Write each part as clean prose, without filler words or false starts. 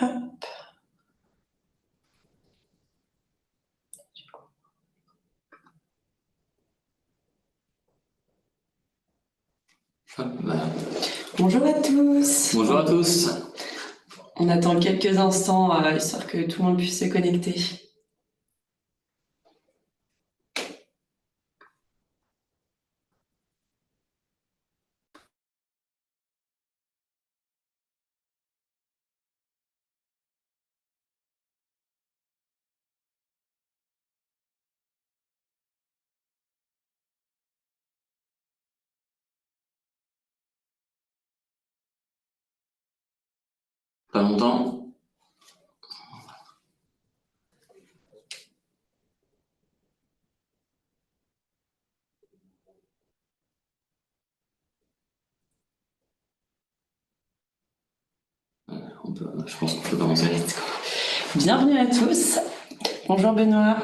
Hop. Bonjour à tous. Bonjour à tous. On attend quelques instants histoire que tout le monde puisse se connecter. Pas longtemps. Je pense qu'on peut commencer. Bienvenue à tous. Bonjour Benoît.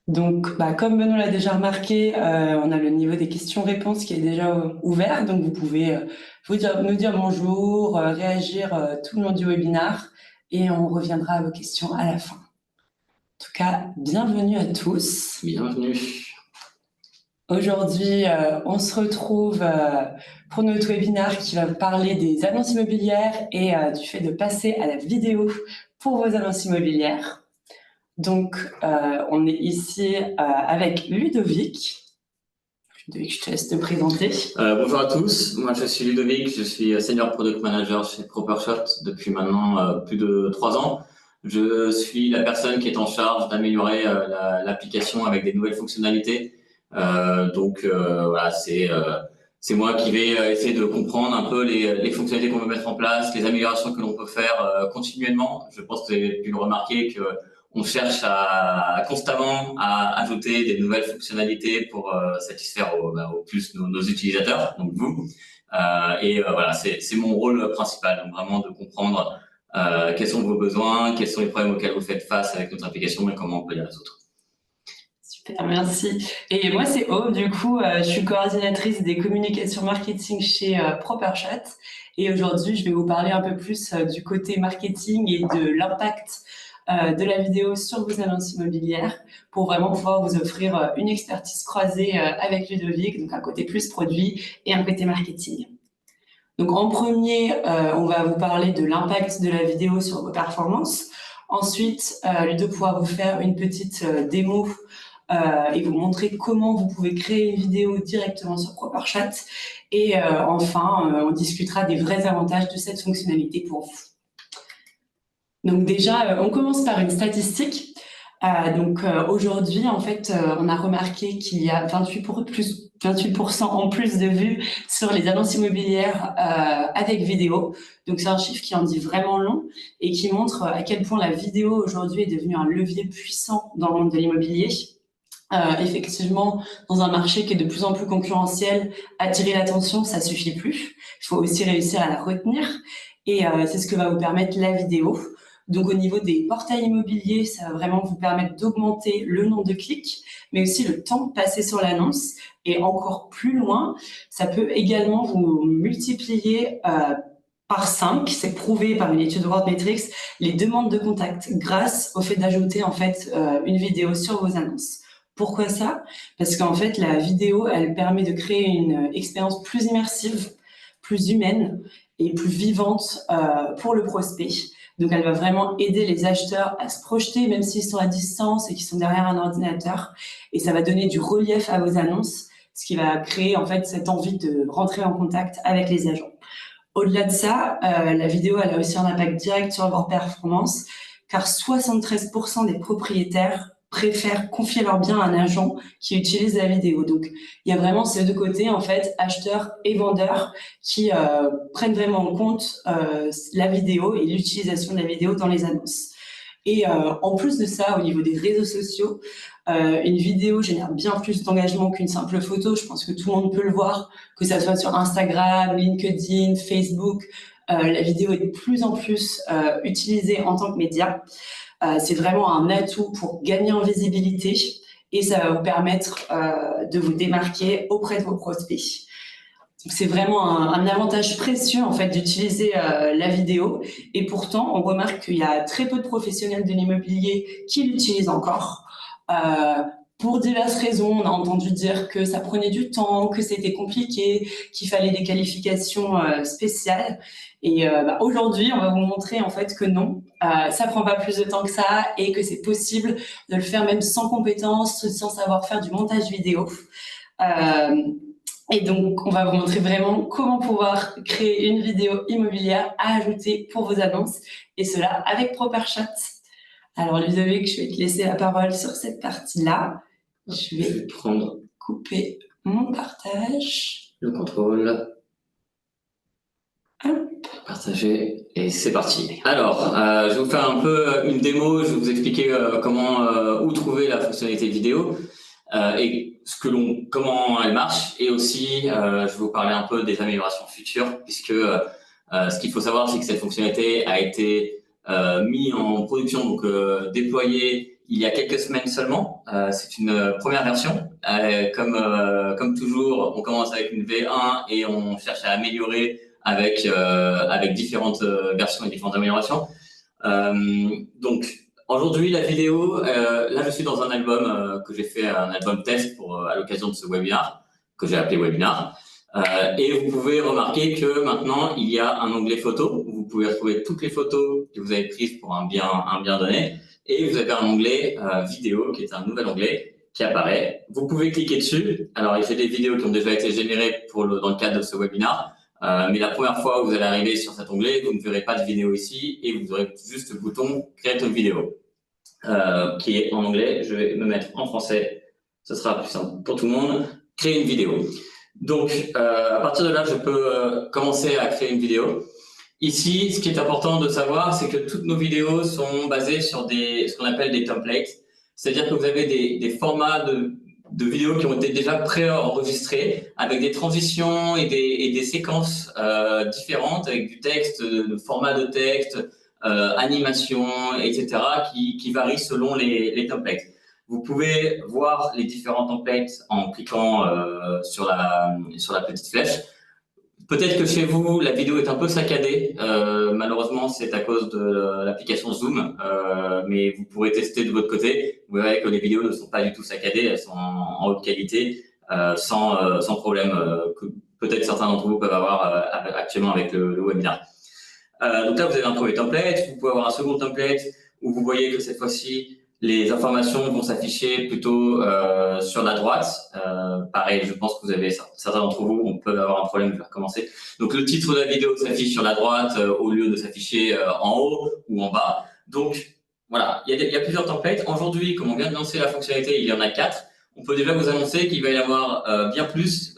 Donc, comme Benoît l'a déjà remarqué, on a le niveau des questions-réponses qui est déjà ouvert. Donc, vous pouvez nous dire bonjour, réagir tout le long du webinaire et on reviendra à vos questions à la fin. En tout cas, bienvenue à tous. Bienvenue. Aujourd'hui, on se retrouve pour notre webinaire qui va parler des annonces immobilières et du fait de passer à la vidéo pour vos annonces immobilières. Donc, on est ici avec Ludovic. Ludovic, je te laisse te présenter. Bonjour à tous, moi je suis Ludovic, je suis Senior Product Manager chez Propershot depuis maintenant plus de 3 ans. Je suis la personne qui est en charge d'améliorer l'application avec des nouvelles fonctionnalités. Voilà, c'est moi qui vais essayer de comprendre un peu les fonctionnalités qu'on veut mettre en place, les améliorations que l'on peut faire continuellement. Je pense que vous avez pu le remarquer que on cherche constamment à ajouter des nouvelles fonctionnalités pour satisfaire au plus nos utilisateurs, donc vous. Voilà, c'est mon rôle principal, donc vraiment de comprendre quels sont vos besoins, quels sont les problèmes auxquels vous faites face avec notre application et comment on peut les résoudre. Super, merci. Et moi, c'est Aude, du coup, je suis coordinatrice des communications marketing chez Propershot. Et aujourd'hui, je vais vous parler un peu plus du côté marketing et de l'impact de la vidéo sur vos annonces immobilières pour vraiment pouvoir vous offrir une expertise croisée avec Ludovic, donc un côté plus produit et un côté marketing. Donc en premier, on va vous parler de l'impact de la vidéo sur vos performances. Ensuite, Ludo pourra vous faire une petite démo et vous montrer comment vous pouvez créer une vidéo directement sur Propershot. Et enfin, on discutera des vrais avantages de cette fonctionnalité pour vous. Donc déjà, on commence par une statistique. Aujourd'hui, en fait, on a remarqué qu'il y a 28% en plus de vues sur les annonces immobilières avec vidéo. Donc c'est un chiffre qui en dit vraiment long et qui montre à quel point la vidéo aujourd'hui est devenue un levier puissant dans le monde de l'immobilier. Effectivement, dans un marché qui est de plus en plus concurrentiel, attirer l'attention, ça suffit plus. Il faut aussi réussir à la retenir et c'est ce que va vous permettre la vidéo. Donc, au niveau des portails immobiliers, ça va vraiment vous permettre d'augmenter le nombre de clics, mais aussi le temps passé sur l'annonce. Et encore plus loin, ça peut également vous multiplier par 5, c'est prouvé par une étude Worldmetrics, les demandes de contact grâce au fait d'ajouter en fait une vidéo sur vos annonces. Pourquoi ça? Parce qu'en fait, la vidéo, elle permet de créer une expérience plus immersive, plus humaine et plus vivante pour le prospect. Donc, elle va vraiment aider les acheteurs à se projeter, même s'ils sont à distance et qu'ils sont derrière un ordinateur. Et ça va donner du relief à vos annonces, ce qui va créer en fait cette envie de rentrer en contact avec les agents. Au-delà de ça, la vidéo, elle a aussi un impact direct sur leur performance, car 73% des propriétaires préfèrent confier leur bien à un agent qui utilise la vidéo. Donc, il y a vraiment ces deux côtés, en fait, acheteurs et vendeurs, qui prennent vraiment en compte la vidéo et l'utilisation de la vidéo dans les annonces. Et en plus de ça, au niveau des réseaux sociaux, une vidéo génère bien plus d'engagement qu'une simple photo. Je pense que tout le monde peut le voir, que ça soit sur Instagram, LinkedIn, Facebook. La vidéo est de plus en plus utilisée en tant que média. C'est vraiment un atout pour gagner en visibilité et ça va vous permettre de vous démarquer auprès de vos prospects. c'est vraiment un avantage précieux en fait d'utiliser la vidéo. Et pourtant, on remarque qu'il y a très peu de professionnels de l'immobilier qui l'utilisent encore. Pour diverses raisons, on a entendu dire que ça prenait du temps, que c'était compliqué, qu'il fallait des qualifications spéciales. Et aujourd'hui, on va vous montrer en fait que non, ça prend pas plus de temps que ça et que c'est possible de le faire même sans compétences, sans savoir faire du montage vidéo. Et donc, on va vous montrer vraiment comment pouvoir créer une vidéo immobilière à ajouter pour vos annonces, et cela avec ProperShot. Alors, Ludovic, je vais te laisser la parole sur cette partie-là. Je vais prendre couper mon partage. Le contrôle. Hop. Partager, et c'est parti. Alors, je vais vous faire un peu une démo, je vais vous expliquer où trouver la fonctionnalité vidéo. Et comment elle marche, et aussi je vais vous parler un peu des améliorations futures, puisque ce qu'il faut savoir, c'est que cette fonctionnalité a été mise en production, donc déployée il y a quelques semaines seulement. C'est une première version. Comme toujours, on commence avec une V1 et on cherche à améliorer avec différentes versions et différentes améliorations. Donc, aujourd'hui, la vidéo, là, je suis dans un album que j'ai fait, un album test à l'occasion de ce webinaire, que j'ai appelé Webinar. Et vous pouvez remarquer que maintenant, il y a un onglet photo où vous pouvez retrouver toutes les photos que vous avez prises pour un bien donné. Et vous avez un onglet vidéo, qui est un nouvel onglet qui apparaît. Vous pouvez cliquer dessus. Alors, il y a des vidéos qui ont déjà été générées dans le cadre de ce webinaire. Mais la première fois où vous allez arriver sur cet onglet, vous ne verrez pas de vidéo ici et vous aurez juste le bouton « Create a vidéo » qui est en anglais. Je vais me mettre en français, ce sera plus simple pour tout le monde. Créer une vidéo. Donc, à partir de là, je peux commencer à créer une vidéo. Ici, ce qui est important de savoir, c'est que toutes nos vidéos sont basées sur ce qu'on appelle des templates. C'est-à-dire que vous avez des formats de vidéos qui ont été déjà pré-enregistrées avec des transitions et des séquences différentes avec du texte, de format de texte, animation, etc. qui varient selon les templates. Vous pouvez voir les différents templates en cliquant sur la petite flèche. Peut-être que chez vous, la vidéo est un peu saccadée. Malheureusement, c'est à cause de l'application Zoom, mais vous pourrez tester de votre côté. Vous verrez que les vidéos ne sont pas du tout saccadées, elles sont en haute qualité, sans problème, que peut-être certains d'entre vous peuvent avoir actuellement avec le webinaire. Donc là, vous avez un premier template. Vous pouvez avoir un second template où vous voyez que cette fois-ci, les informations vont s'afficher plutôt sur la droite. Pareil, je pense que vous avez certains d'entre vous, on peut avoir un problème, je vais recommencer. Donc le titre de la vidéo s'affiche sur la droite au lieu de s'afficher en haut ou en bas. Donc voilà, il y a plusieurs templates. Aujourd'hui, comme on vient de lancer la fonctionnalité, il y en a 4. On peut déjà vous annoncer qu'il va y avoir bien plus.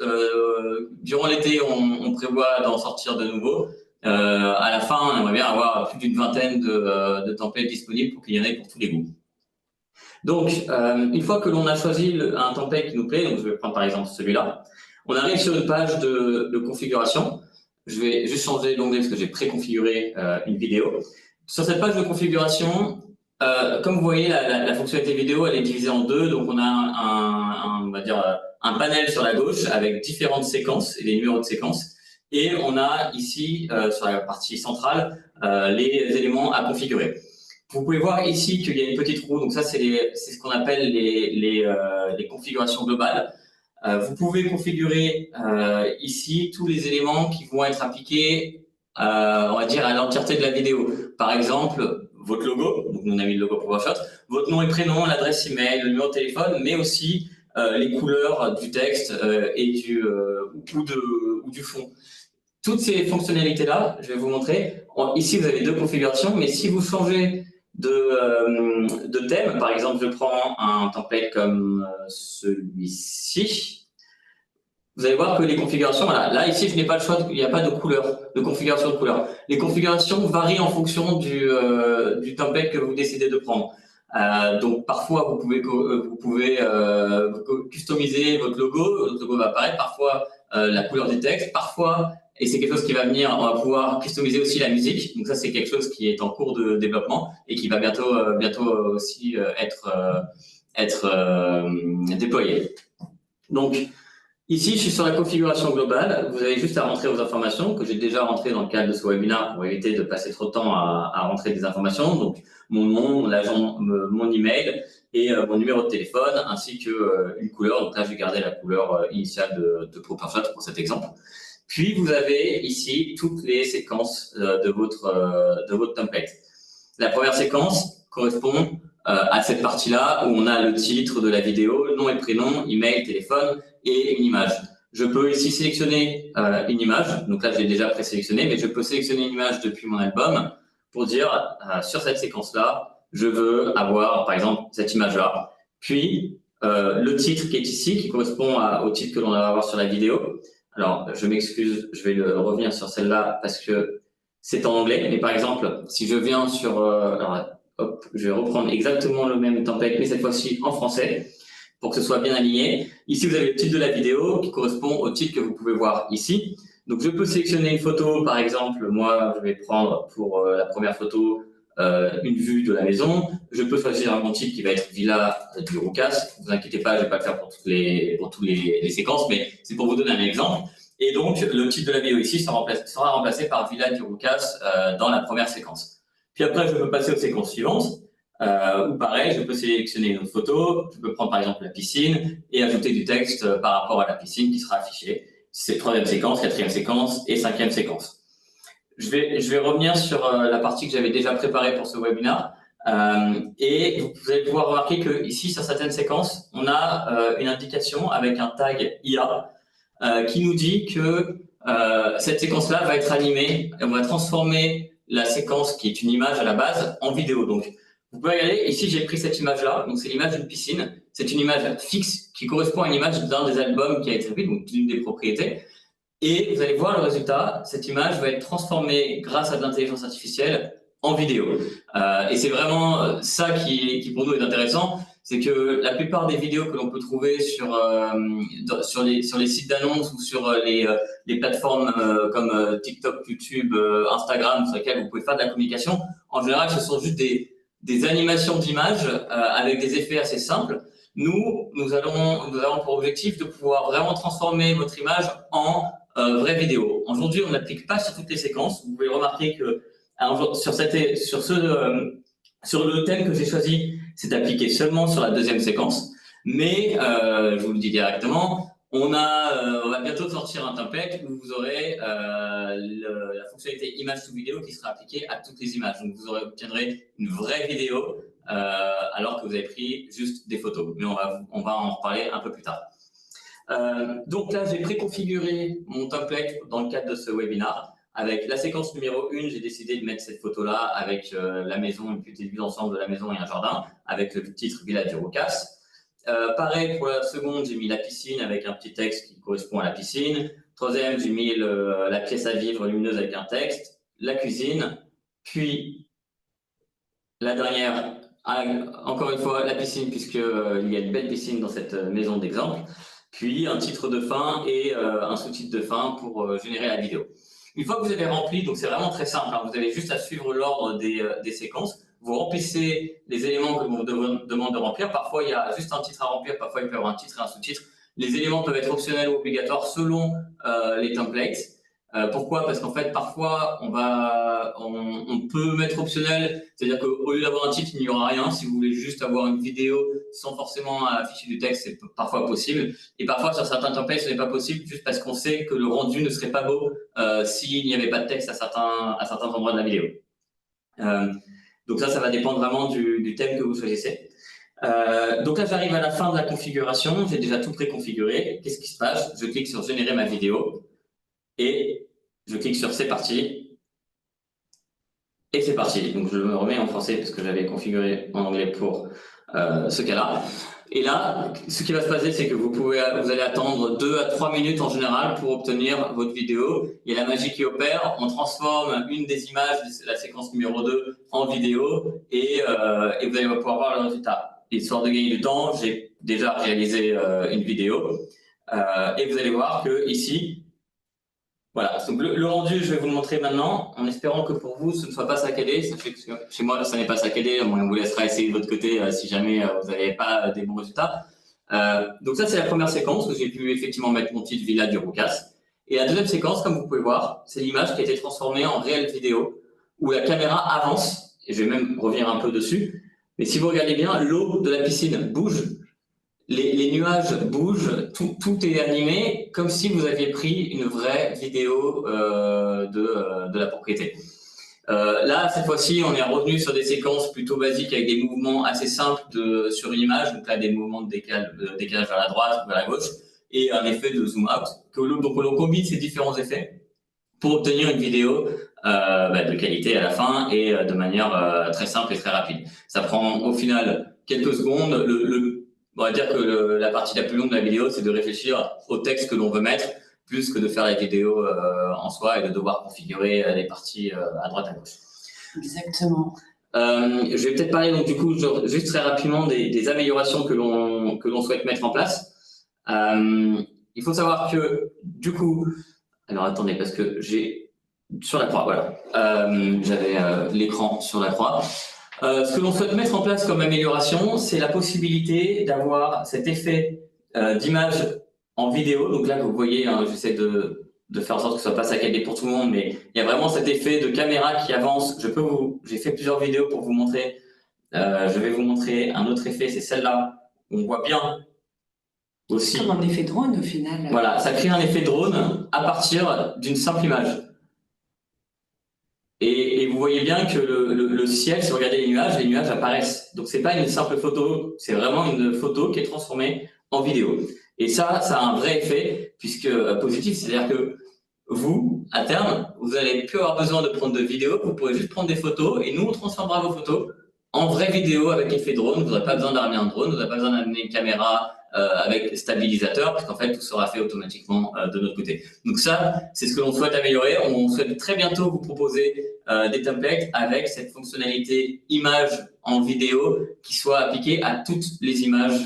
Durant l'été, on prévoit d'en sortir de nouveaux. À la fin, on aimerait bien avoir plus d'une vingtaine de templates disponibles pour qu'il y en ait pour tous les goûts. Donc, une fois que l'on a choisi un template qui nous plaît, donc je vais prendre par exemple celui-là, on arrive sur une page de configuration. Je vais juste changer l'onglet parce que j'ai préconfiguré une vidéo. Sur cette page de configuration, comme vous voyez, la fonctionnalité vidéo, elle est divisée en deux. Donc, on a on va dire, un panel sur la gauche avec différentes séquences et des numéros de séquences. Et on a ici, sur la partie centrale, les éléments à configurer. Vous pouvez voir ici qu'il y a une petite roue, donc ça c'est ce qu'on appelle les configurations globales. Vous pouvez configurer ici tous les éléments qui vont être appliqués, on va dire, à l'entièreté de la vidéo. Par exemple, votre logo, donc on a mis le logo ProperShot, votre nom et prénom, l'adresse email, le numéro de téléphone, mais aussi les couleurs du texte et ou du fond. Toutes ces fonctionnalités-là, je vais vous montrer. Ici, vous avez deux configurations, mais si vous changez de thème, par exemple, je prends un template comme celui-ci, vous allez voir que les configurations, voilà, là, ici, je n'ai pas le choix, il n'y a pas de couleur, de configuration de couleur. Les configurations varient en fonction du template que vous décidez de prendre. Donc, parfois, vous pouvez customiser votre logo va apparaître, parfois la couleur du texte, parfois, et c'est quelque chose qui va venir, on va pouvoir customiser aussi la musique. Donc ça, c'est quelque chose qui est en cours de développement et qui va bientôt aussi être déployé. Donc, Ici, je suis sur la configuration globale. Vous avez juste à rentrer vos informations que j'ai déjà rentrées dans le cadre de ce webinaire pour éviter de passer trop de temps à rentrer des informations. Donc, mon nom, mon agent, mon email et mon numéro de téléphone ainsi que une couleur. Donc là, je vais garder la couleur initiale de ProPerfect pour cet exemple. Puis, vous avez ici toutes les séquences de votre template. La première séquence correspond à cette partie-là où on a le titre de la vidéo, nom et prénom, email, téléphone et une image. Je peux ici sélectionner une image. Donc là, je l'ai déjà présélectionné, mais je peux sélectionner une image depuis mon album pour dire sur cette séquence-là, je veux avoir, par exemple, cette image-là. Puis, le titre qui est ici, qui correspond au titre que l'on va avoir sur la vidéo. Alors, je m'excuse, je vais revenir sur celle-là parce que c'est en anglais. Mais par exemple, si je viens sur... alors, hop, je vais reprendre exactement le même template, mais cette fois-ci en français, pour que ce soit bien aligné. Ici, vous avez le titre de la vidéo qui correspond au titre que vous pouvez voir ici. Donc, je peux sélectionner une photo, par exemple. Moi, je vais prendre pour la première photo une vue de la maison. Je peux choisir mon titre qui va être Villa du Roucas. Ne vous inquiétez pas, je ne vais pas le faire pour toutes les séquences, mais c'est pour vous donner un exemple. Et donc, le titre de la vidéo ici sera remplacé par Villa du Roucas dans la première séquence. Puis après, je peux passer aux séquences suivantes. Ou pareil, je peux sélectionner une autre photo, je peux prendre par exemple la piscine et ajouter du texte par rapport à la piscine qui sera affiché. C'est troisième séquence, quatrième séquence et cinquième séquence. Je vais revenir sur la partie que j'avais déjà préparée pour ce webinaire. Et vous allez pouvoir remarquer que ici, sur certaines séquences, on a une indication avec un tag IA qui nous dit que cette séquence-là va être animée et on va transformer la séquence qui est une image à la base en vidéo. Donc, vous pouvez regarder, ici j'ai pris cette image-là, donc c'est l'image d'une piscine. C'est une image fixe qui correspond à une image d'un des albums qui a été pris, donc d'une des propriétés. Et vous allez voir le résultat, cette image va être transformée grâce à de l'intelligence artificielle en vidéo. Et c'est vraiment ça qui pour nous est intéressant, c'est que la plupart des vidéos que l'on peut trouver sur les sites d'annonces ou sur les plateformes comme TikTok, YouTube, Instagram, sur lesquelles vous pouvez faire de la communication, en général, ce sont juste des animations d'images avec des effets assez simples. Nous avons pour objectif de pouvoir vraiment transformer votre image en vraie vidéo. Aujourd'hui, on n'applique pas sur toutes les séquences. Vous pouvez remarquer que sur le thème que j'ai choisi, c'est appliqué seulement sur la deuxième séquence. Mais je vous le dis directement, on va bientôt sortir un template où vous aurez la fonctionnalité image to vidéo qui sera appliquée à toutes les images. Donc vous obtiendrez une vraie vidéo alors que vous avez pris juste des photos. Mais on va en reparler un peu plus tard. Donc là, j'ai préconfiguré mon template dans le cadre de ce webinaire. Avec la séquence numéro 1, j'ai décidé de mettre cette photo-là avec la maison, une petite vue d'ensemble de la maison et un jardin, avec le titre Villa du Roucas. Pareil, pour la seconde, j'ai mis la piscine avec un petit texte qui correspond à la piscine. Troisième, j'ai mis la pièce à vivre lumineuse avec un texte. La cuisine, puis la dernière, encore une fois, la piscine, puisqu'il y a une belle piscine dans cette maison d'exemple. Puis un titre de fin et un sous-titre de fin pour générer la vidéo. Une fois que vous avez rempli, donc c'est vraiment très simple, hein, vous avez juste à suivre l'ordre des séquences. Vous remplissez les éléments que l'on vous demande de remplir. Parfois, il y a juste un titre à remplir, parfois il peut y avoir un titre et un sous-titre. Les éléments peuvent être optionnels ou obligatoires selon les templates. Pourquoi? Parce qu'en fait, parfois, on peut mettre optionnel, c'est-à-dire qu'au lieu d'avoir un titre, il n'y aura rien. Si vous voulez juste avoir une vidéo sans forcément afficher du texte, c'est parfois possible. Et parfois, sur certains templates, ce n'est pas possible juste parce qu'on sait que le rendu ne serait pas beau s'il n'y avait pas de texte à certains endroits de la vidéo. Donc ça va dépendre vraiment du thème que vous choisissez. Donc là, j'arrive à la fin de la configuration. J'ai déjà tout préconfiguré. Qu'est-ce qui se passe? Je clique sur « Générer ma vidéo » et je clique sur « C'est parti ». Et c'est parti. Donc je me remets en français parce que j'avais configuré en anglais pour ce cas-là. Et là, ce qui va se passer, c'est que vous allez attendre 2 à 3 minutes en général pour obtenir votre vidéo. Il y a la magie qui opère. On transforme une des images de la séquence numéro 2 en vidéo et vous allez pouvoir voir le résultat. Histoire de gagner du temps, j'ai déjà réalisé une vidéo et vous allez voir que ici, voilà, donc le rendu, je vais vous le montrer maintenant, en espérant que pour vous, ce ne soit pas saccadé. Sachez que chez moi, ça n'est pas saccadé, on vous laissera essayer de votre côté si jamais vous n'avez pas des bons résultats. Donc ça, c'est la première séquence où j'ai pu effectivement mettre mon titre Villa du Roucas. Et la deuxième séquence, comme vous pouvez voir, c'est l'image qui a été transformée en réelle vidéo, où la caméra avance, et je vais même revenir un peu dessus. Mais si vous regardez bien, l'eau de la piscine bouge, les nuages bougent, tout est animé, comme si vous aviez pris une vraie vidéo de la propriété. Là, cette fois-ci, on est revenu sur des séquences plutôt basiques avec des mouvements assez simples sur une image. Donc là, des mouvements de décalage vers la droite ou vers la gauche et un effet de zoom out. Donc, on combine ces différents effets pour obtenir une vidéo de qualité à la fin et de manière très simple et très rapide. Ça prend au final quelques secondes. On va dire que la partie la plus longue de la vidéo, c'est de réfléchir au texte que l'on veut mettre, plus que de faire la vidéo en soi et de devoir configurer les parties à droite à gauche. Exactement. Je vais peut-être parler donc du coup juste très rapidement des améliorations que l'on souhaite mettre en place. Il faut savoir que du coup, alors attendez parce que j'ai sur la croix, voilà, j'avais l'écran sur la croix. Ce que l'on souhaite mettre en place comme amélioration, c'est la possibilité d'avoir cet effet d'image en vidéo. Donc là, vous voyez, hein, j'essaie de faire en sorte que ce soit pas saccadé pour tout le monde, mais il y a vraiment cet effet de caméra qui avance. J'ai fait plusieurs vidéos pour vous montrer. Je vais vous montrer un autre effet, c'est celle-là. On voit bien aussi. Comme un effet drone au final. Voilà, ça crée un effet drone à partir d'une simple image. Et vous voyez bien que le ciel, si vous regardez les nuages apparaissent. Donc c'est pas une simple photo, c'est vraiment une photo qui est transformée en vidéo. Et ça a un vrai effet puisque positif, c'est-à-dire que vous, à terme, vous n'allez plus avoir besoin de prendre de vidéos, vous pourrez juste prendre des photos et nous on transformera vos photos en vraie vidéo avec effet drone. Vous n'aurez pas besoin d'amener un drone, vous n'aurez pas besoin d'amener une caméra avec stabilisateur, parce qu'en fait, tout sera fait automatiquement de notre côté. Donc ça, c'est ce que l'on souhaite améliorer. On souhaite très bientôt vous proposer des templates avec cette fonctionnalité image en vidéo qui soit appliquée à toutes les images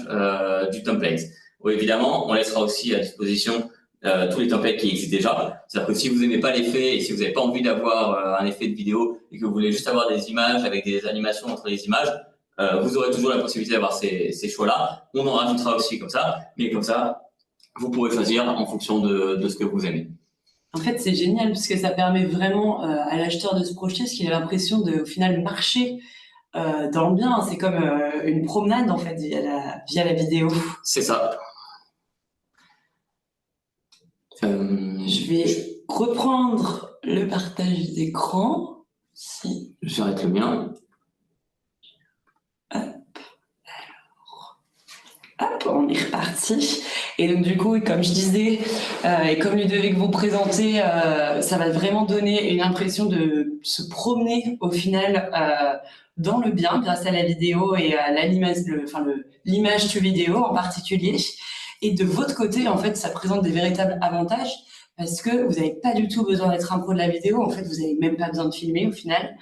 du template. Bon, évidemment, on laissera aussi à disposition tous les templates qui existent déjà. C'est-à-dire que si vous n'aimez pas l'effet et si vous n'avez pas envie d'avoir un effet de vidéo et que vous voulez juste avoir des images avec des animations entre les images, vous aurez toujours la possibilité d'avoir ces choix-là. On en rajoutera aussi comme ça, mais comme ça, vous pourrez choisir en fonction de ce que vous aimez. En fait, c'est génial parce que ça permet vraiment à l'acheteur de se projeter parce qu'il a l'impression de, au final, marcher dans le bien. C'est comme une promenade, en fait, via la vidéo. C'est ça. Je vais reprendre le partage d'écran. Si. J'arrête le mien. Hop, on est reparti. Et donc du coup, comme je disais, et comme Ludovic vous présenter, ça va vraiment donner une impression de se promener au final dans le bien grâce à la vidéo et à l'image to vidéo en particulier. Et de votre côté, en fait, ça présente des véritables avantages parce que vous n'avez pas du tout besoin d'être un pro de la vidéo. En fait, vous n'avez même pas besoin de filmer au final.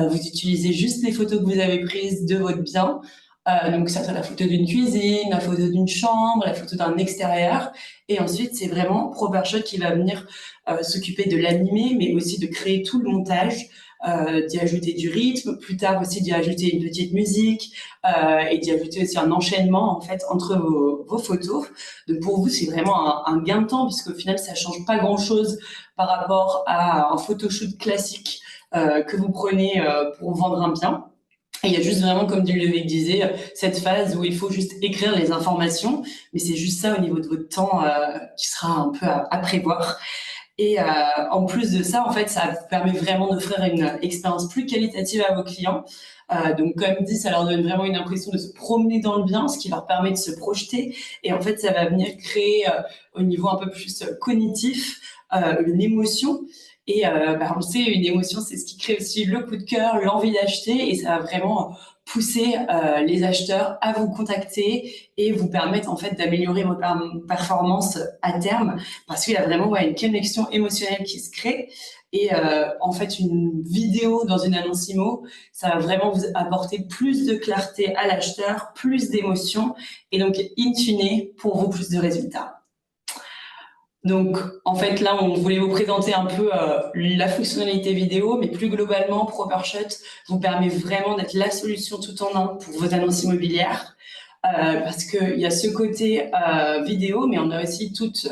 Vous utilisez juste les photos que vous avez prises de votre bien. Donc, ça soit la photo d'une cuisine, la photo d'une chambre, la photo d'un extérieur. Et ensuite, c'est vraiment ProperShot qui va venir s'occuper de l'animer, mais aussi de créer tout le montage, d'y ajouter du rythme, plus tard aussi d'y ajouter une petite musique et d'y ajouter aussi un enchaînement en fait entre vos photos. Donc, pour vous, c'est vraiment un gain de temps puisqu'au final, ça change pas grand-chose par rapport à un photoshoot classique que vous prenez pour vendre un bien. Et il y a juste vraiment, comme Ludovic disait, cette phase où il faut juste écrire les informations, mais c'est juste ça au niveau de votre temps qui sera un peu à prévoir. Et en plus de ça, en fait, ça vous permet vraiment d'offrir une expérience plus qualitative à vos clients. Donc, comme dit, ça leur donne vraiment une impression de se promener dans le bien, ce qui leur permet de se projeter. Et en fait, ça va venir créer au niveau un peu plus cognitif une émotion. Et on sait, une émotion, c'est ce qui crée aussi le coup de cœur, l'envie d'acheter, et ça va vraiment pousser les acheteurs à vous contacter et vous permettre en fait d'améliorer vos performances à terme, parce qu'il y a vraiment une connexion émotionnelle qui se crée. Et en fait, une vidéo dans une annonce IMO, ça va vraiment vous apporter plus de clarté à l'acheteur, plus d'émotion, et donc in fine, pour vous, plus de résultats. Donc, en fait, là, on voulait vous présenter un peu la fonctionnalité vidéo, mais plus globalement, ProperShot vous permet vraiment d'être la solution tout en un pour vos annonces immobilières. parce qu'il y a ce côté vidéo, mais on a aussi toute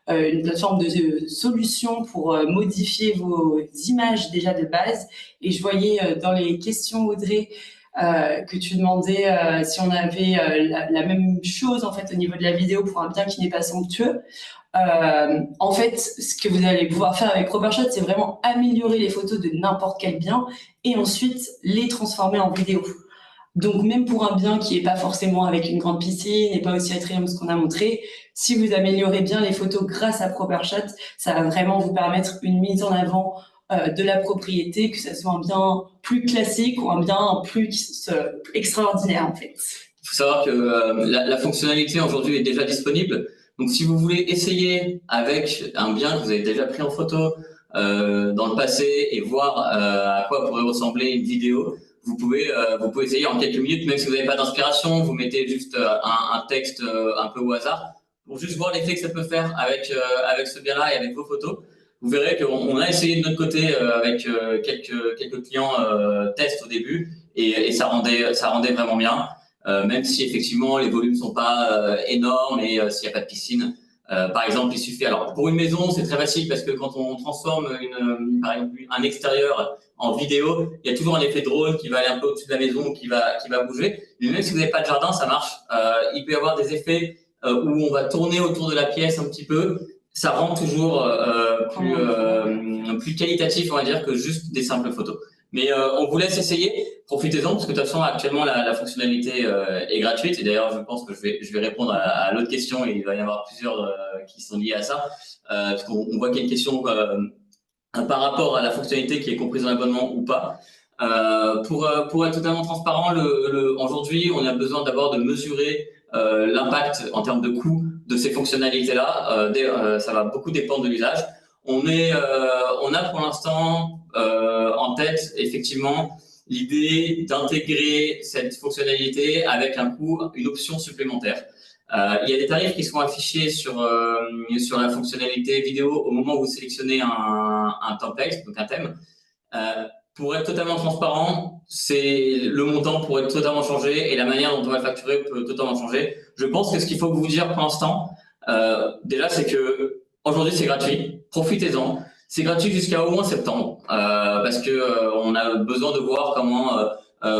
une plateforme de solutions pour modifier vos images déjà de base. Et je voyais dans les questions, Audrey, que tu demandais si on avait la même chose en fait au niveau de la vidéo pour un bien qui n'est pas somptueux. En fait, ce que vous allez pouvoir faire avec ProperShot, c'est vraiment améliorer les photos de n'importe quel bien et ensuite les transformer en vidéo. Donc, même pour un bien qui n'est pas forcément avec une grande piscine et pas aussi attrayant que ce qu'on a montré, si vous améliorez bien les photos grâce à ProperShot, ça va vraiment vous permettre une mise en avant de la propriété, que ça soit un bien plus classique ou un bien plus extraordinaire, en fait. Il faut savoir que la fonctionnalité aujourd'hui est déjà disponible. Donc, si vous voulez essayer avec un bien que vous avez déjà pris en photo dans le passé et voir à quoi pourrait ressembler une vidéo, vous pouvez essayer en quelques minutes, même si vous n'avez pas d'inspiration, vous mettez juste un texte un peu au hasard pour juste voir l'effet que ça peut faire avec ce bien-là et avec vos photos. Vous verrez qu'on a essayé de notre côté avec quelques clients tests au début et ça rendait vraiment bien. Même si effectivement les volumes sont pas énormes et s'il n'y a pas de piscine. Par exemple, il suffit. Alors pour une maison, c'est très facile parce que quand on transforme par exemple un extérieur en vidéo, il y a toujours un effet drone qui va aller un peu au-dessus de la maison, qui va bouger. Mais même si vous n'avez pas de jardin, ça marche. Il peut y avoir des effets où on va tourner autour de la pièce un petit peu. Ça rend toujours plus qualitatif, on va dire, que juste des simples photos. Mais on vous laisse essayer. Profitez-en parce que de toute façon actuellement la fonctionnalité est gratuite et d'ailleurs je pense que je vais répondre à l'autre question et il va y en avoir plusieurs qui sont liées à ça parce qu'on voit qu'il y a une question par rapport à la fonctionnalité qui est comprise dans l'abonnement ou pas. Pour être totalement transparent, aujourd'hui on a besoin d'abord de mesurer l'impact en termes de coût de ces fonctionnalités-là. Ça va beaucoup dépendre de l'usage. On a pour l'instant en tête effectivement l'idée d'intégrer cette fonctionnalité avec un coût, une option supplémentaire. Il y a des tarifs qui sont affichés sur la fonctionnalité vidéo au moment où vous sélectionnez un template, donc un thème. Pour être totalement transparent, le montant pourrait totalement changer et la manière dont on va le facturer peut totalement changer. Je pense que ce qu'il faut vous dire pour l'instant, déjà, c'est que aujourd'hui c'est gratuit. Profitez-en. C'est gratuit jusqu'à au moins septembre parce que on a besoin de voir comment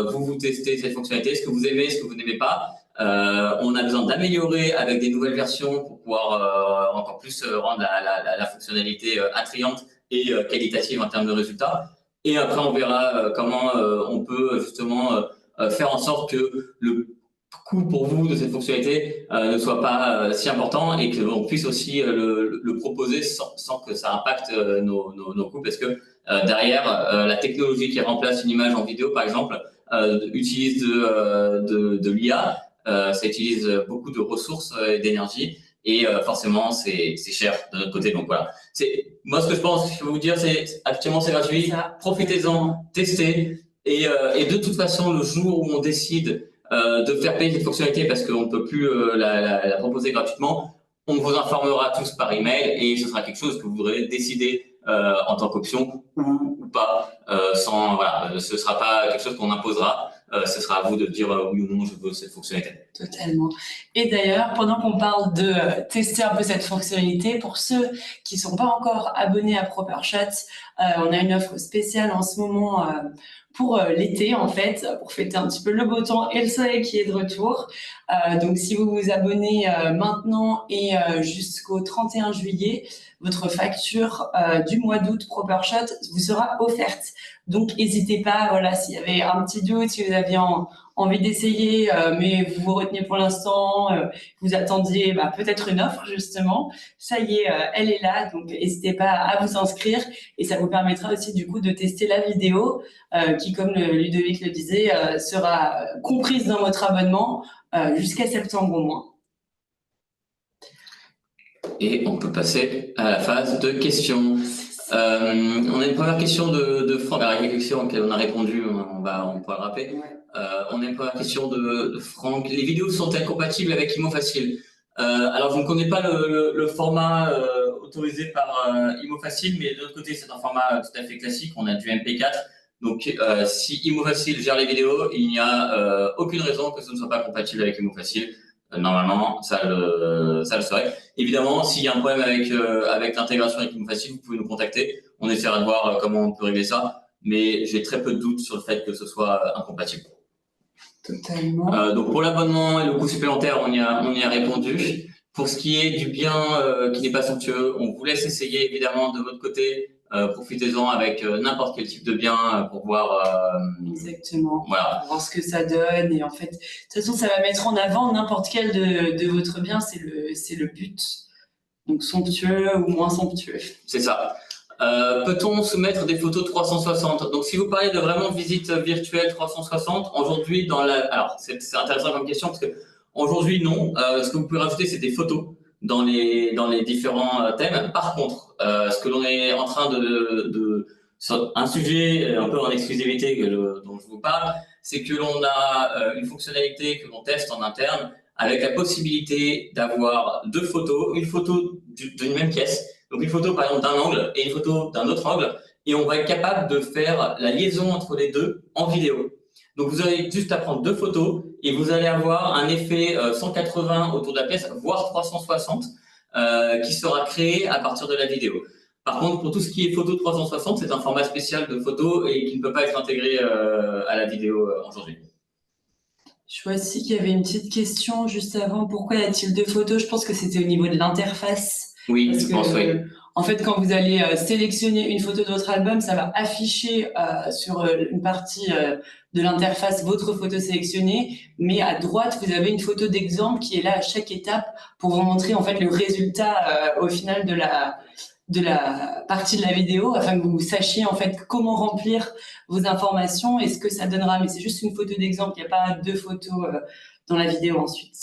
vous testez cette fonctionnalité, ce que vous aimez, ce que vous n'aimez pas. On a besoin d'améliorer avec des nouvelles versions pour pouvoir encore plus rendre la fonctionnalité attrayante et qualitative en termes de résultats. Et après, on verra comment on peut justement faire en sorte que le coût pour vous de cette fonctionnalité ne soit pas si important et qu'on puisse aussi le proposer sans que ça impacte nos coûts parce que derrière, la technologie qui remplace une image en vidéo, par exemple, utilise de l'IA, ça utilise beaucoup de ressources et d'énergie et forcément, c'est cher de notre côté. Donc voilà. Moi, ce que je pense, je peux vous dire, c'est actuellement c'est gratuit, profitez-en, testez et de toute façon, le jour où on décide de faire payer cette fonctionnalité parce qu'on ne peut plus la proposer gratuitement, on vous informera tous par email et ce sera quelque chose que vous voudrez décider en tant qu'option ou pas. Voilà, ce ne sera pas quelque chose qu'on imposera. Ce sera à vous de dire oui ou non je veux cette fonctionnalité. Totalement. Et d'ailleurs, pendant qu'on parle de tester un peu cette fonctionnalité, pour ceux qui ne sont pas encore abonnés à ProperShot, on a une offre spéciale en ce moment pour l'été, en fait, pour fêter un petit peu le beau temps et le soleil qui est de retour. Donc, si vous vous abonnez maintenant et jusqu'au 31 juillet, votre facture du mois d'août ProperShot vous sera offerte. Donc, n'hésitez pas, voilà, s'il y avait un petit doute, si vous aviez envie d'essayer, mais vous vous retenez pour l'instant, vous attendiez peut-être une offre, justement. Ça y est, elle est là, donc n'hésitez pas à vous inscrire et ça vous permettra aussi du coup de tester la vidéo qui, comme Ludovic le disait, sera comprise dans votre abonnement jusqu'à septembre au moins. Et on peut passer à la phase de questions. On a une première question de Franck. Alors, il y a une question auquel on a répondu, on pourra le rappeler. Ouais. On a une première question de Franck. Les vidéos sont-elles compatibles avec ImoFacile? Alors, je ne connais pas le format autorisé par ImoFacile, mais de l'autre côté, c'est un format tout à fait classique. On a du MP4. Donc, si ImoFacil gère les vidéos, il n'y a aucune raison que ce ne soit pas compatible avec ImoFacil. Normalement, ça le serait. Évidemment, s'il y a un problème avec l'intégration avec ImoFacil, vous pouvez nous contacter. On essaiera de voir comment on peut régler ça. Mais j'ai très peu de doutes sur le fait que ce soit incompatible. Totalement. Donc, pour l'abonnement et le coût supplémentaire, on y a répondu. Pour ce qui est du bien qui n'est pas somptueux, on vous laisse essayer évidemment de votre côté. Profitez-en avec n'importe quel type de bien pour voir. Exactement. Voilà. Pour voir ce que ça donne. Et en fait, de toute façon, ça va mettre en avant n'importe quel de votre bien. C'est le but. Donc, somptueux ou moins somptueux. C'est ça. Peut-on soumettre des photos 360? Donc, si vous parlez de vraiment visite virtuelle 360, aujourd'hui, alors, c'est intéressant comme question parce que aujourd'hui, non. Ce que vous pouvez rajouter, c'est des photos dans les différents thèmes. Par contre, ce que l'on est en train sur un sujet un peu en exclusivité dont je vous parle, c'est que l'on a une fonctionnalité que l'on teste en interne avec la possibilité d'avoir deux photos, une photo d'une même pièce. Donc une photo par exemple d'un angle et une photo d'un autre angle, et on va être capable de faire la liaison entre les deux en vidéo. Donc vous avez juste à prendre deux photos et vous allez avoir un effet 180 autour de la pièce, voire 360, qui sera créé à partir de la vidéo. Par contre, pour tout ce qui est photo 360, c'est un format spécial de photo et qui ne peut pas être intégré à la vidéo aujourd'hui. Je vois aussi qu'il y avait une petite question juste avant. Pourquoi y a-t-il deux photos? Je pense que c'était au niveau de l'interface. Oui, je pense, oui. En fait, quand vous allez sélectionner une photo de votre album, ça va afficher sur une partie de l'interface votre photo sélectionnée, mais à droite, vous avez une photo d'exemple qui est là à chaque étape pour vous montrer en fait le résultat au final de la partie de la vidéo, afin que vous sachiez en fait comment remplir vos informations et ce que ça donnera. Mais c'est juste une photo d'exemple, il n'y a pas deux photos dans la vidéo ensuite.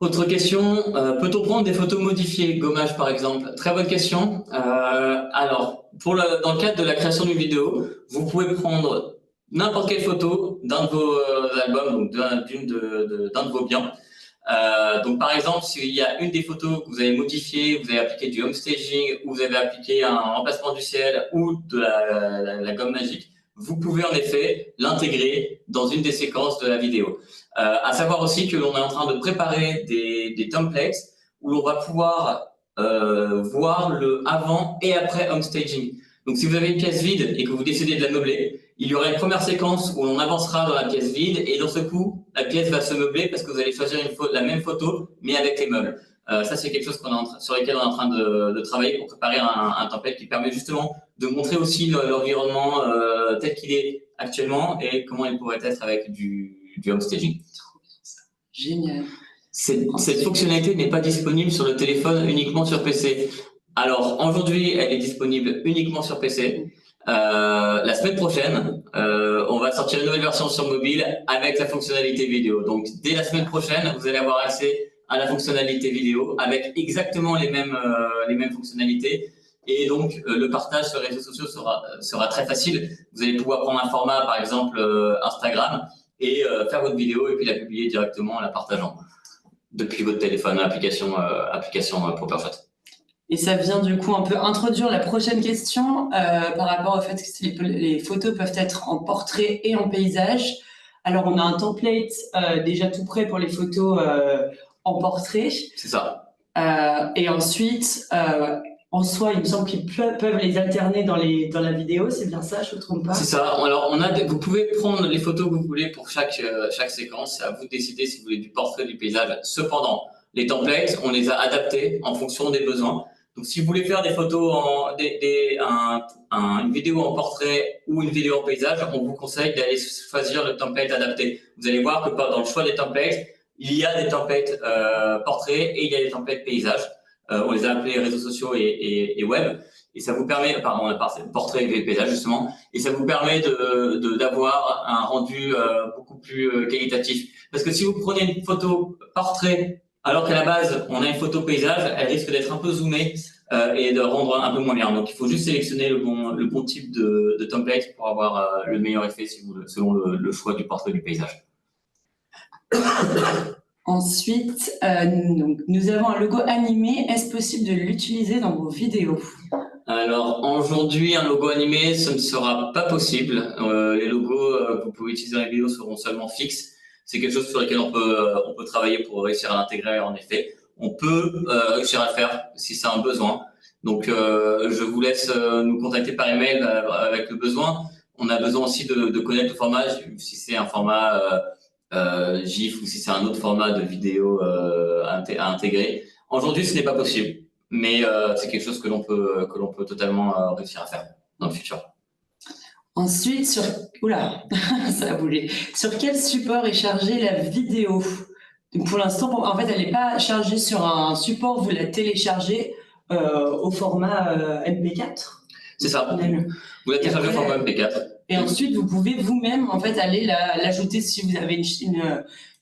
Autre question, peut-on prendre des photos modifiées, gommage par exemple? Très bonne question. Alors, dans le cadre de la création d'une vidéo, vous pouvez prendre n'importe quelle photo d'un de vos albums, donc d'un de vos biens. Donc par exemple, s'il y a une des photos que vous avez modifiée, vous avez appliqué du home staging, ou vous avez appliqué un remplacement du ciel ou de la gomme magique, vous pouvez en effet l'intégrer dans une des séquences de la vidéo. À savoir aussi que l'on est en train de préparer des templates où l'on va pouvoir voir le avant et après home staging. Donc si vous avez une pièce vide et que vous décidez de la meubler, il y aura une première séquence où on avancera dans la pièce vide et dans ce coup, la pièce va se meubler parce que vous allez choisir la même photo mais avec les meubles. Ça, c'est quelque chose sur lequel on est en train de travailler pour préparer un template qui permet justement de montrer aussi l'environnement tel qu'il est actuellement et comment il pourrait être avec du home staging. Génial. Cette fonctionnalité n'est pas disponible sur le téléphone, uniquement sur PC. Alors, aujourd'hui, elle est disponible uniquement sur PC. La semaine prochaine, on va sortir une nouvelle version sur mobile avec la fonctionnalité vidéo. Donc, dès la semaine prochaine, vous allez avoir accès à la fonctionnalité vidéo avec exactement les mêmes fonctionnalités. Et donc, le partage sur les réseaux sociaux sera très facile. Vous allez pouvoir prendre un format, par exemple, Instagram, et faire votre vidéo et puis la publier directement en la partageant depuis votre téléphone, application ProperShot. Et ça vient du coup un peu introduire la prochaine question par rapport au fait que les photos peuvent être en portrait et en paysage. Alors, on a un template déjà tout prêt pour les photos en portrait. C'est ça. Et ensuite, en soi, il me semble qu'ils peuvent les alterner dans la vidéo. C'est bien ça, je ne me trompe pas? C'est ça. Alors, vous pouvez prendre les photos que vous voulez pour chaque séquence. C'est à vous de décider si vous voulez du portrait, du paysage. Cependant, les templates, on les a adaptés en fonction des besoins. Donc, si vous voulez faire des photos, une vidéo en portrait ou une vidéo en paysage, on vous conseille d'aller choisir le template adapté. Vous allez voir que dans le choix des templates, il y a des templates portrait et il y a des templates paysage. On les a appelés réseaux sociaux et web. Et ça vous permet, pardon, portrait et paysage justement, et ça vous permet d'avoir un rendu beaucoup plus qualitatif. Parce que si vous prenez une photo portrait alors qu'à la base, on a une photo paysage, elle risque d'être un peu zoomée et de rendre un peu moins bien. Donc, il faut juste sélectionner le bon type de template pour avoir le meilleur effet selon le choix du portrait du paysage. Ensuite, donc, nous avons un logo animé. Est-ce possible de l'utiliser dans vos vidéos? Alors aujourd'hui, un logo animé, ce ne sera pas possible. Les logos que vous pouvez utiliser dans les vidéos seront seulement fixes. C'est quelque chose sur lequel on peut travailler pour réussir à l'intégrer. En effet, on peut réussir à le faire si c'est un besoin. Donc, je vous laisse nous contacter par email avec le besoin. On a besoin aussi de connaître le format, si c'est un format GIF ou si c'est un autre format de vidéo à intégrer. Aujourd'hui, ce n'est pas possible. Mais c'est quelque chose que l'on peut totalement réussir à faire dans le futur. Ensuite, oula, ça a bougé. Sur quel support est chargée la vidéo? Pour l'instant, en fait, elle n'est pas chargée sur un support, vous la téléchargez au format MP4. C'est ça. Vous la téléchargez au format MP4. Et ensuite, vous pouvez vous-même en fait aller l'ajouter si vous avez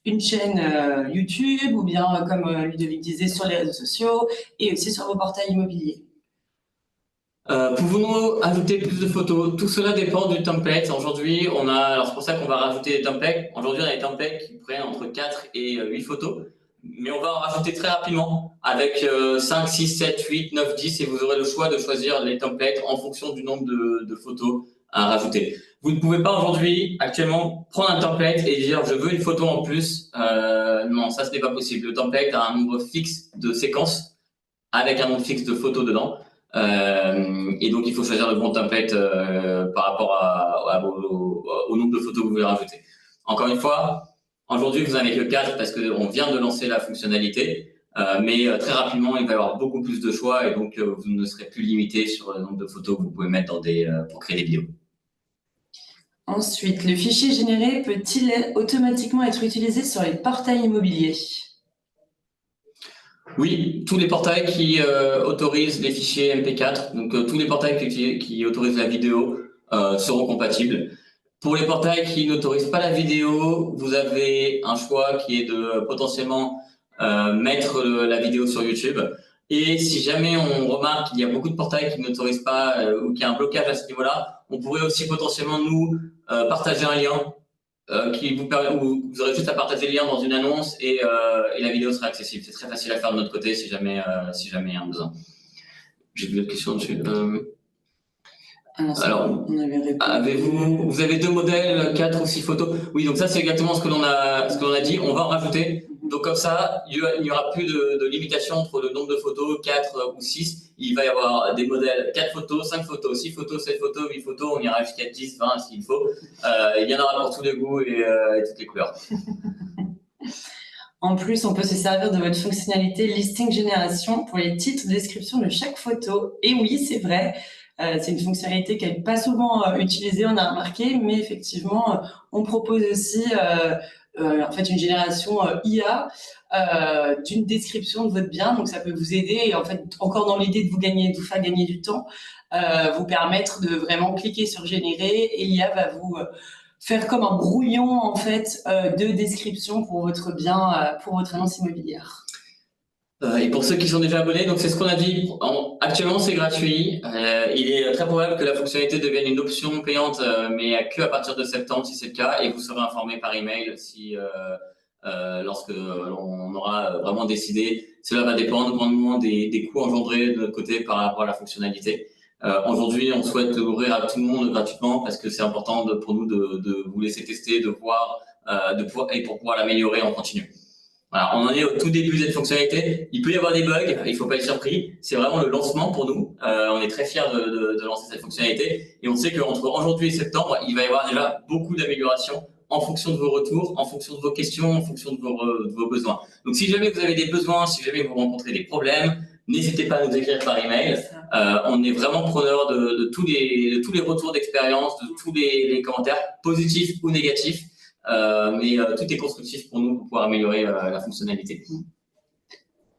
une chaîne YouTube ou bien, comme Ludovic disait, sur les réseaux sociaux et aussi sur vos portails immobiliers. Pouvons-nous ajouter plus de photos? Tout cela dépend du template. Aujourd'hui, alors c'est pour ça qu'on va rajouter des templates. Aujourd'hui, on a des templates qui prennent entre 4 et 8 photos. Mais on va en rajouter très rapidement avec 5, 6, 7, 8, 9, 10 et vous aurez le choix de choisir les templates en fonction du nombre de photos à rajouter. Vous ne pouvez pas aujourd'hui, actuellement, prendre un template et dire je veux une photo en plus. Non, ça ce n'est pas possible. Le template a un nombre fixe de séquences avec un nombre fixe de photos dedans. Et donc il faut choisir le bon template par rapport au nombre de photos que vous voulez rajouter. Encore une fois, aujourd'hui vous n'en avez que 4 parce qu'on vient de lancer la fonctionnalité, mais très rapidement il va y avoir beaucoup plus de choix et donc vous ne serez plus limité sur le nombre de photos que vous pouvez mettre pour créer des vidéos. Ensuite, le fichier généré peut-il automatiquement être utilisé sur les portails immobiliers? Oui, tous les portails qui autorisent les fichiers MP4, donc tous les portails qui autorisent la vidéo seront compatibles. Pour les portails qui n'autorisent pas la vidéo, vous avez un choix qui est de potentiellement mettre la vidéo sur YouTube. Et si jamais on remarque qu'il y a beaucoup de portails qui n'autorisent pas ou qu'il y a un blocage à ce niveau-là, on pourrait aussi potentiellement nous partager un lien qui vous permet, où vous aurez juste à partager le lien dans une annonce et la vidéo sera accessible. C'est très facile à faire de notre côté si jamais il y a un besoin. J'ai vu d'autres questions dessus. Alors, vous avez 2 modèles, 4 ou 6 photos. Oui, donc ça c'est exactement ce que l'on a dit. On va en rajouter. Donc comme ça, il n'y aura plus de limitation entre le nombre de photos, 4 ou 6. Il va y avoir des modèles 4 photos, 5 photos, 6 photos, 7 photos, 8 photos. On ira jusqu'à 10, 20 s'il faut. Il y en aura pour tous les goûts et toutes les couleurs. En plus, on peut se servir de votre fonctionnalité Listing Génération pour les titres, description de chaque photo. Et oui, c'est vrai. C'est une fonctionnalité qui n'est pas souvent utilisée, on a remarqué, mais effectivement, on propose aussi en fait une génération IA d'une description de votre bien, donc ça peut vous aider et en fait encore dans l'idée de vous faire gagner du temps, vous permettre de vraiment cliquer sur générer et l'IA va vous faire comme un brouillon en fait de description pour votre bien, pour votre annonce immobilière. Et pour ceux qui sont déjà abonnés, donc c'est ce qu'on a dit. Actuellement, c'est gratuit. Il est très probable que la fonctionnalité devienne une option payante, mais que à partir de septembre, si c'est le cas. Et vous serez informé par email si lorsque on aura vraiment décidé. Cela va dépendre grandement des coûts engendrés de notre côté par rapport à la fonctionnalité. Aujourd'hui, on souhaite l'ouvrir à tout le monde gratuitement parce que c'est important pour nous de vous laisser tester, de voir, et pour pouvoir l'améliorer en continu. Voilà, on en est au tout début de cette fonctionnalité. Il peut y avoir des bugs, il ne faut pas être surpris. C'est vraiment le lancement pour nous. On est très fiers de lancer cette fonctionnalité. Et on sait qu'entre aujourd'hui et septembre, il va y avoir déjà beaucoup d'améliorations en fonction de vos retours, en fonction de vos questions, en fonction de vos besoins. Donc si jamais vous avez des besoins, si jamais vous rencontrez des problèmes, n'hésitez pas à nous écrire par email. On est vraiment preneur de tous les retours d'expérience, de tous les commentaires, positifs ou négatifs. Mais tout est constructif pour nous pour pouvoir améliorer la fonctionnalité.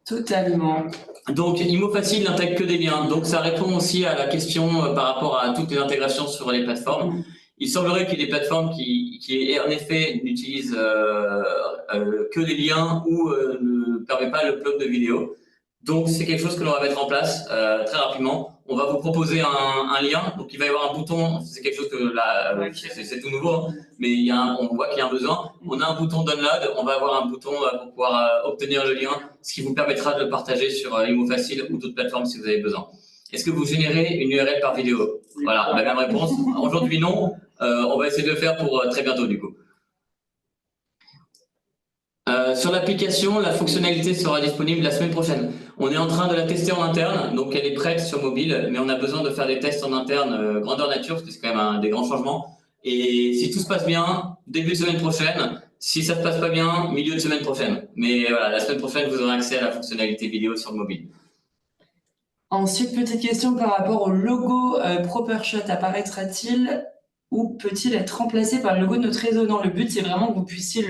Totalement. Donc, ImmoFacil n'intègre que des liens. Donc, ça répond aussi à la question par rapport à toutes les intégrations sur les plateformes. Il semblerait qu'il y ait des plateformes qui en effet, n'utilisent que des liens ou ne permettent pas le upload de vidéos. Donc, c'est quelque chose que l'on va mettre en place très rapidement. On va vous proposer un lien. Donc, il va y avoir un bouton. C'est quelque chose que là, c'est tout nouveau, hein, mais on voit qu'il y a un besoin. On a un bouton download. On va avoir un bouton pour pouvoir obtenir le lien, ce qui vous permettra de le partager sur ImmoFacil ou d'autres plateformes si vous avez besoin. est-ce que vous générez une URL par vidéo? Voilà, la même réponse. Aujourd'hui, non. On va essayer de le faire pour très bientôt, du coup. Sur l'application, la fonctionnalité sera disponible la semaine prochaine. On est en train de la tester en interne, donc elle est prête sur mobile, mais on a besoin de faire des tests en interne grandeur nature, parce que c'est quand même des grands changements. Et si tout se passe bien, début de semaine prochaine. Si ça ne se passe pas bien, milieu de semaine prochaine. Mais voilà, la semaine prochaine, vous aurez accès à la fonctionnalité vidéo sur le mobile. Ensuite, petite question par rapport au logo ProperShot, apparaîtra-t-il ou peut-il être remplacé par le logo de notre réseau? Non, le but, c'est vraiment que vous puissiez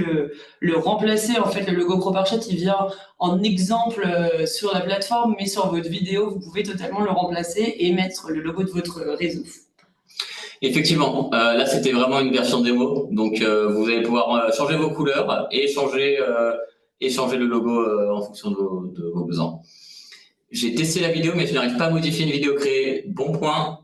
le remplacer. En fait, le logo ProperShot, il vient en exemple sur la plateforme, mais sur votre vidéo, vous pouvez totalement le remplacer et mettre le logo de votre réseau. Effectivement, là, c'était vraiment une version démo. Donc, vous allez pouvoir changer vos couleurs et changer le logo en fonction de vos besoins. J'ai testé la vidéo, mais je n'arrive pas à modifier une vidéo créée. Bon point.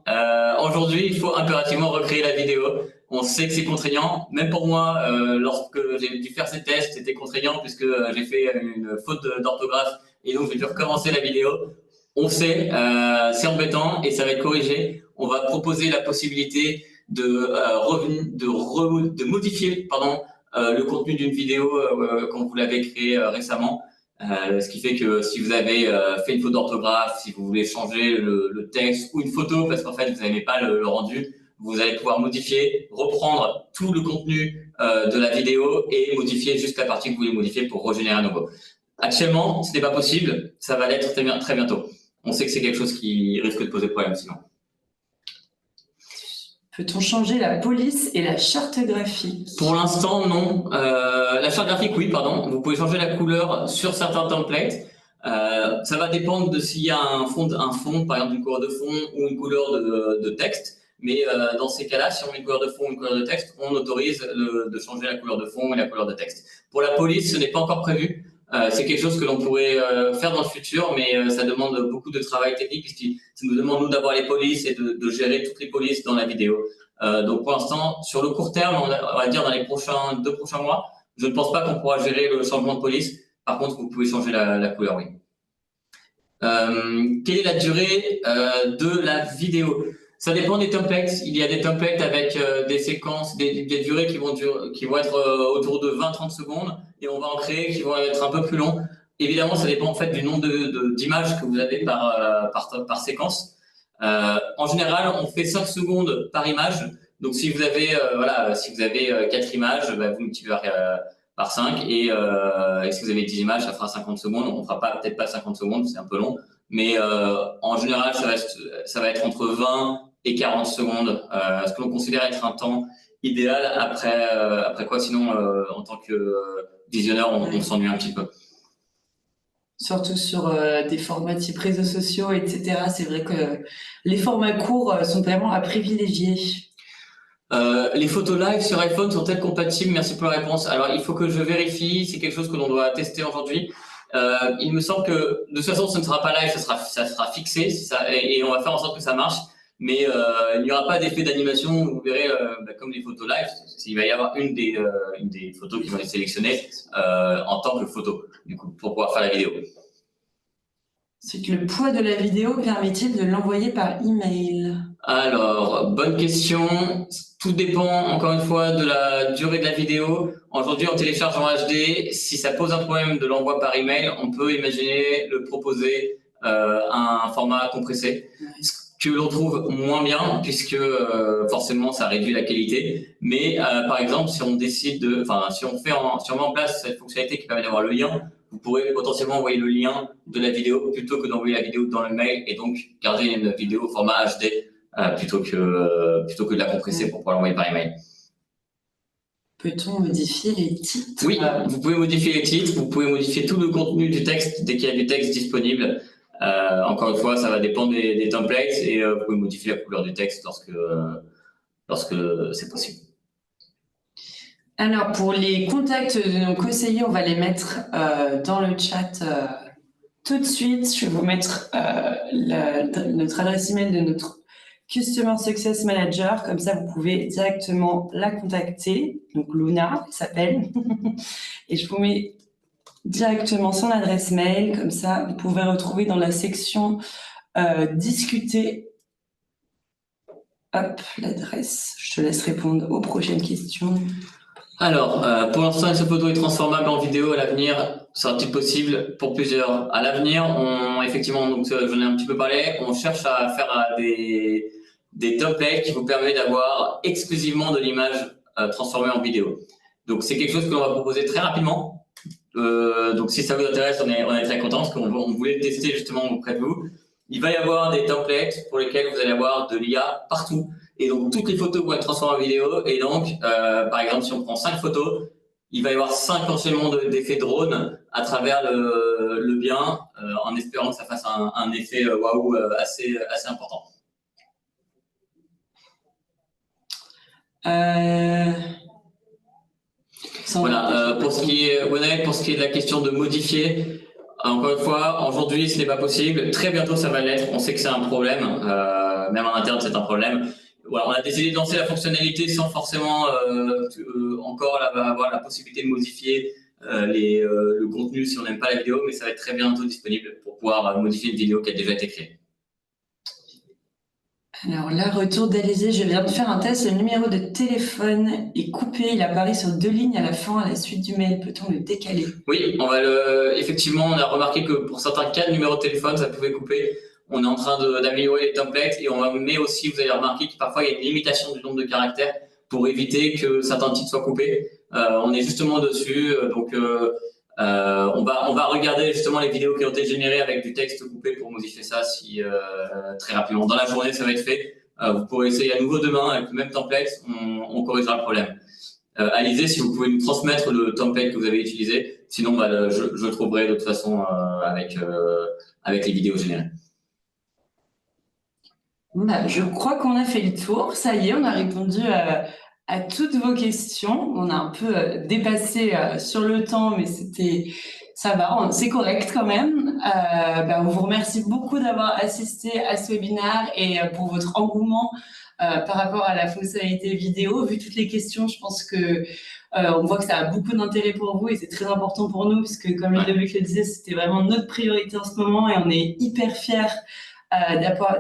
Aujourd'hui, il faut impérativement recréer la vidéo. On sait que c'est contraignant. Même pour moi, lorsque j'ai dû faire ces tests, c'était contraignant puisque j'ai fait une faute d'orthographe et donc j'ai dû recommencer la vidéo. On sait, c'est embêtant et ça va être corrigé. On va proposer la possibilité de modifier le contenu d'une vidéo quand vous l'avez créée récemment. Ce qui fait que si vous avez fait une faute d'orthographe, si vous voulez changer le texte ou une photo parce qu'en fait vous n'aimez pas le rendu, vous allez pouvoir modifier, reprendre tout le contenu de la vidéo et modifier juste la partie que vous voulez modifier pour régénérer à nouveau. Actuellement, ce n'est pas possible, ça va l'être très bientôt. On sait que c'est quelque chose qui risque de poser problème sinon. Peut-on changer la police et la charte graphique? Pour l'instant, non. La charte graphique, oui, pardon. Vous pouvez changer la couleur sur certains templates. Ça va dépendre de s'il y a un fond, par exemple une couleur de fond ou une couleur de texte. Mais dans ces cas-là, si on met une couleur de fond ou une couleur de texte, on autorise de changer la couleur de fond et la couleur de texte. Pour la police, ce n'est pas encore prévu. C'est quelque chose que l'on pourrait faire dans le futur, mais ça demande beaucoup de travail technique puisque ça nous demande, nous, d'avoir les polices et de gérer toutes les polices dans la vidéo. Donc, pour l'instant, sur le court terme, on va dire dans les 2 prochains mois, je ne pense pas qu'on pourra gérer le changement de police. Par contre, vous pouvez changer la couleur, oui. Quelle est la durée de la vidéo? Ça dépend des templates. Il y a des templates avec des séquences, des durées qui vont être autour de 20-30 secondes et on va en créer qui vont être un peu plus longs. Évidemment, ça dépend en fait du nombre d'images que vous avez par séquence. En général, on fait 5 secondes par image. Donc, si vous avez 4 images, bah, vous multipliez par 5 et si vous avez 10 images, ça fera 50 secondes. On ne fera peut-être pas 50 secondes, c'est un peu long. Mais en général, ça va être entre 20 et 40 secondes, ce que l'on considère être un temps idéal. Après quoi, sinon, en tant que visionneur, on s'ennuie un petit peu. Surtout sur des formats type réseaux sociaux, etc. C'est vrai que les formats courts sont vraiment à privilégier. Les photos live sur iPhone sont-elles compatibles? Merci pour la réponse. Alors, il faut que je vérifie. C'est quelque chose que l'on doit tester aujourd'hui. Il me semble que de toute façon, ce ne sera pas live, ça sera fixé et on va faire en sorte que ça marche. Mais il n'y aura pas d'effet d'animation. Vous verrez, comme les photos live, il va y avoir une des photos qui vont être sélectionnées en tant que photo, du coup, pour pouvoir faire la vidéo. C'est que le poids de la vidéo permet-il de l'envoyer par email? Alors, bonne question. Tout dépend, encore une fois, de la durée de la vidéo. Aujourd'hui, on télécharge en HD. Si ça pose un problème de l'envoi par email, on peut imaginer le proposer un format compressé. Ce que l'on trouve moins bien, puisque forcément, ça réduit la qualité. Mais par exemple, si on décide si on met en place cette fonctionnalité qui permet d'avoir le lien, vous pourrez potentiellement envoyer le lien de la vidéo plutôt que d'envoyer la vidéo dans le mail et donc garder une vidéo au format HD plutôt que de la compresser pour pouvoir l'envoyer par email. Peut-on modifier les titres? Oui, vous pouvez modifier les titres, vous pouvez modifier tout le contenu du texte dès qu'il y a du texte disponible. Encore une fois, ça va dépendre des templates et vous pouvez modifier la couleur du texte lorsque c'est possible. Alors, pour les contacts de nos conseillers, on va les mettre dans le chat tout de suite. Je vais vous mettre notre adresse email de notre Customer Success Manager. Comme ça, vous pouvez directement la contacter. Donc, Luna, elle s'appelle. Et je vous mets directement son adresse mail. Comme ça, vous pouvez retrouver dans la section discuter. Hop, l'adresse. Je te laisse répondre aux prochaines questions. Alors, pour l'instant, une photo est transformable en vidéo. À l'avenir, sera-t-il possible pour plusieurs? À l'avenir, effectivement, donc j'en ai un petit peu parlé, on cherche à faire des templates qui vous permettent d'avoir exclusivement de l'image transformée en vidéo. Donc, c'est quelque chose que l'on va proposer très rapidement. Donc, si ça vous intéresse, on est très content parce qu'on voulait le tester justement auprès de vous. Il va y avoir des templates pour lesquels vous allez avoir de l'IA partout. Et donc, toutes les photos vont être transformées en vidéo. Et donc, par exemple, si on prend 5 photos, il va y avoir 5 enchaînements d'effets drone à travers le bien, en espérant que ça fasse un effet waouh assez important. Voilà, pour ce qui est honnête, pour ce qui est de la question de modifier, encore une fois, aujourd'hui, ce n'est pas possible. Très bientôt, ça va l'être. On sait que c'est un problème. Même en interne, c'est un problème. Voilà, on a décidé de lancer la fonctionnalité sans forcément encore avoir la possibilité de modifier le contenu si on n'aime pas la vidéo, mais ça va être très bientôt disponible pour pouvoir modifier une vidéo qui a déjà été créée. Alors là, retour d'Alizé, je viens de faire un test, le numéro de téléphone est coupé, il apparaît sur 2 lignes à la fin, à la suite du mail. Peut-on le décaler? Oui, effectivement, on a remarqué que pour certains cas de numéro de téléphone, ça pouvait couper. On est en train d'améliorer les templates et met aussi, vous allez remarquer que parfois il y a une limitation du nombre de caractères pour éviter que certains titres soient coupés. On est justement dessus, donc on va regarder justement les vidéos qui ont été générées avec du texte coupé pour modifier ça très rapidement. Dans la journée, ça va être fait. Vous pourrez essayer à nouveau demain avec le même template, on corrigera le problème. Alizé, si vous pouvez nous transmettre le template que vous avez utilisé, sinon je le trouverai de toute façon avec les vidéos générées. Je crois qu'on a fait le tour, ça y est, on a répondu à toutes vos questions. On a un peu dépassé sur le temps, mais ça va, c'est correct quand même. On vous remercie beaucoup d'avoir assisté à ce webinaire et pour votre engouement par rapport à la fonctionnalité vidéo. Vu toutes les questions, je pense que on voit que ça a beaucoup d'intérêt pour vous et c'est très important pour nous, puisque comme Ludovic le disait, c'était vraiment notre priorité en ce moment et on est hyper fiers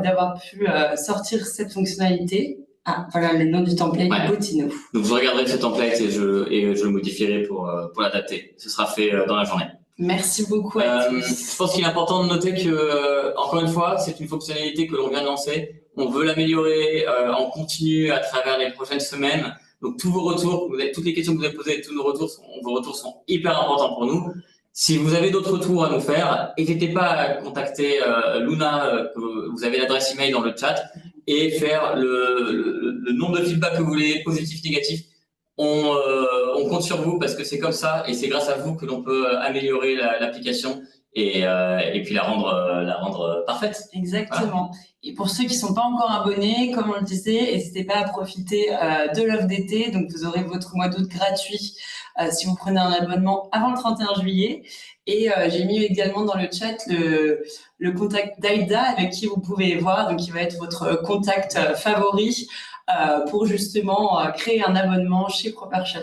d'avoir pu sortir cette fonctionnalité. Ah, voilà le nom du template, Botino. Donc je regarderai ce template et je le modifierai pour l'adapter. Ce sera fait dans la journée. Merci beaucoup à tous. Je pense qu'il est important de noter que, encore une fois, c'est une fonctionnalité que l'on vient de lancer. On veut l'améliorer en continu à travers les prochaines semaines. Donc tous vos retours, toutes les questions que vous avez posées, tous vos retours sont hyper importants pour nous. Si vous avez d'autres retours à nous faire, n'hésitez pas à contacter Luna, vous avez l'adresse email dans le chat, et faire le nombre de feedback que vous voulez, positif, négatif. On compte sur vous parce que c'est comme ça et c'est grâce à vous que l'on peut améliorer l'application et puis la rendre parfaite. Exactement. Voilà. Et pour ceux qui ne sont pas encore abonnés, comme on le disait, n'hésitez pas à profiter de l'offre d'été. Donc, vous aurez votre mois d'août gratuit si vous prenez un abonnement avant le 31 juillet. Et j'ai mis également dans le chat le contact d'Aïda avec qui vous pouvez voir, donc qui va être votre contact favori pour justement créer un abonnement chez Propershot.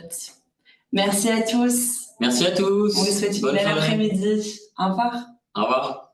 Merci à tous. Merci à tous. On vous souhaite une belle après-midi. Au revoir. Au revoir.